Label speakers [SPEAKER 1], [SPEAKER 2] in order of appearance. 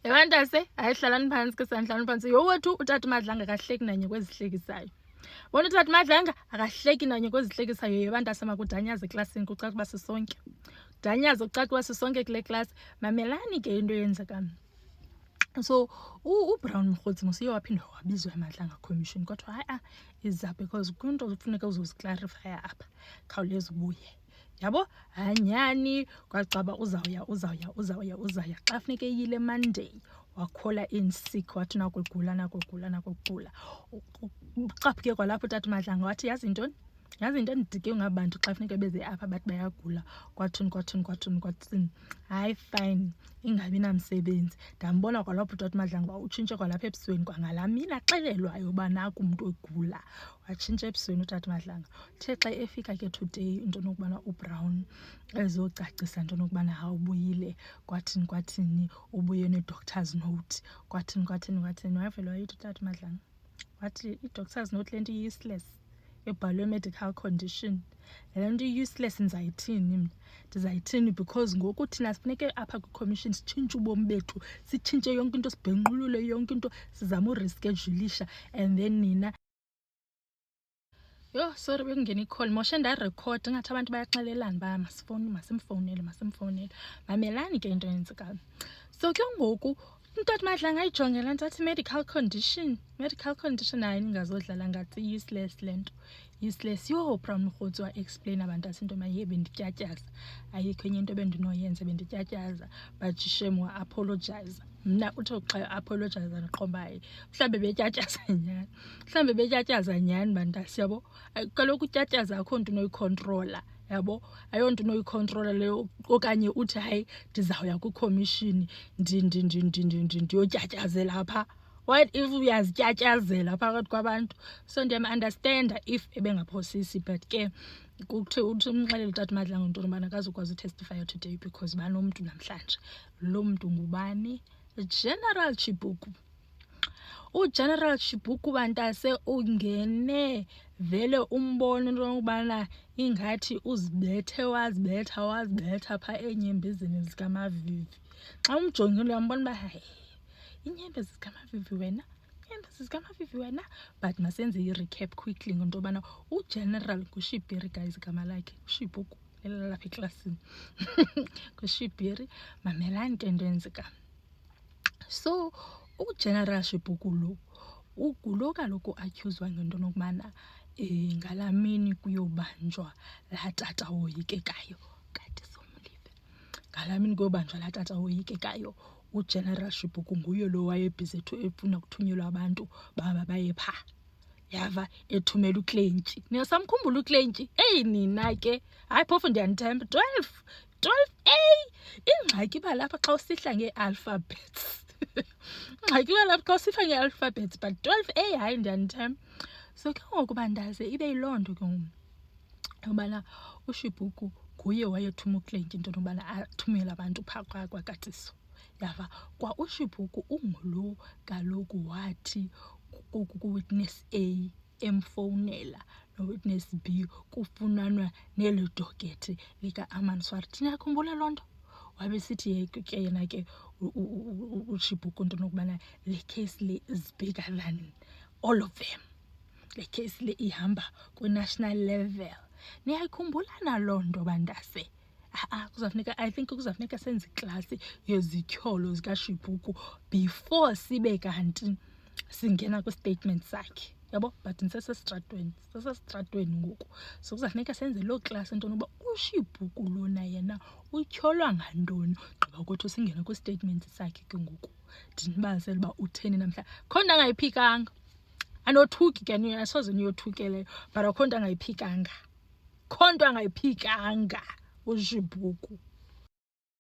[SPEAKER 1] Ebantase ayihlalani phansi ke sandlalani phansi yowethu utata Madlanga akahleki nanye kwezihlekisayo. Wona utata Madlanga akahleki nanye kwezihlekisayo yebantase makudanyaze eklasini kucaca uba sisonke. Danyaze kucaca uba sisonke kule class. Mamelani ke into eyenzekayo. So uBrown Mkgotsi musiye waphinda wabizwa eMadlanga Commission kodwa hayi iza because kunto kufuneka uzoziclarify apha khawuleza ubuye. Yabo hanyani kwacaba uzawuya xa funeke yile Monday wakhola in sick wathi nakugula ucaphuke kwalapho utata Madlanga wathi yazi intoni ndidike ngabantu xa funeke beze apha bathi bayagula kwathini hayi fine ingabi namsebenzi. Ndambona kwalapho utata Madlanga uba utshintshe kwalapha ebusweni kwangalaa mini axelelwayo uba naku umntu egula watshintsha ebusweni utata Madlanga. Uthe xa efika ke today into nokubana uBrown ezocacisa into nokubana awubuyile kwathini ubuye ne-doctor's note kwathini wavela wayithi utata Madlanga wathi i-doctor's note le nto useless ebhalwe medical condition. Le nto useless ndizayithini because ngoku thina sifuneke apha kwi-commission sitshintshe ubomi bethu sitshintshe yonke into sibhenqulule yonke into sizama ureschedulisha and then nina sorry bekungena i-call moshe ndarekhod ngathi abantu bayaxelelana uba masimfowunele mamelani ke into eyenzekayo. So ke ngoku utata Madlanga ayijongela nto athi medical condition hayi ningazodlala ngathi useless le nto useless. Brown Mkgotsi wa-explain abantu asinto maye bendityatyaza ayikho enye into bendinoyenza bendityatyaza but shem wa-apologize. Mna uthe xa apologize ndiqomba hayi mhlawumbe betyatyaza nyhani bantasi yabo. Kaloku utyatyaza akho nto unoyicontrola yabo ayonto unoyicontrola leyo okanye uthi hayi ndizawuya kwi-commission ndiyotyatyazela apha. What if uyazityatyazela phakathi kwabantu? So ndiyam-understanda if ebengaphosisi but ke uthi umxelele utata Madlanga into yobana akazukwazi utestifya today because banomntu namhlanje. Lo mntu ngubani? General Chibuku. uGeneral Chibuku bantase ungene vele umbone into yokubana ingathi uzibethe wazibetha pha enyembezeni zikamavivi. Xa umjongile uyambona uba hayi inyembezi zikamavivi wena but masenze i-recap quickly ngento yobana uGeneral nguShibhiri guys igama lakhe uShibuku elalapha eklasini nguShibhiri. Mamelani ke into yenzeka. So uGeneral Shibuku lo ugulo kaloku accuswa ngento nokubana ngalaa mini kuyobanjwa laa tata woyikekayo kade somlive. Ngalaa mini kuyobanjwa laa tata woyikekayo uGeneral Shibuku nguye lo wayebhizi efuna kuthunyelwa abantu baye pha yava ethumela uKlentshi. Niyasamkhumbula uKlentshi? Nina ke hayi phofu ndiyanithemba 12A ingxaki iba lapha xa usihla ngee-alphabets ingxaki iba lapha xa usihla ngee-alphabets but 12A hayi ndiyanithemba. So ke ngoku bandaze ibe yiloo nto ke ngoku yobana uShibuku nguye wayethuma uKlentshi into yobana athumele abantu phaa kwakatiso yava. Kwa uShibuku ungulo kaloku wathi ku-witness A emfowunela no-witness B kufunanwa neli dokethi lika-Amanzimtoti. Niyakhumbula loo nto? Wabesithi ke yena ke uShibuku into nokubana le case le is bigger than all of them. Le case le ihamba kwi-national level. Niyayikhumbula naloo nto bantase? I think kuzafuneka senze iklasi yezityholo zikaShibuku before sibe kanti singena kwi-statement sakhe yabo. But sesestratweni ngoku so kuzafuneka senze loo klasi into yoba uShibuku lona yena utyholwa ngantoni gqiba ukuthi singene kwi-statement sakhe ke ngoku ndinibalisele uba utheni namhla. Kho nto angayiphikanga anothuki ke asoze niyothukeleyo but akho nto angayiphikanga uShibuku.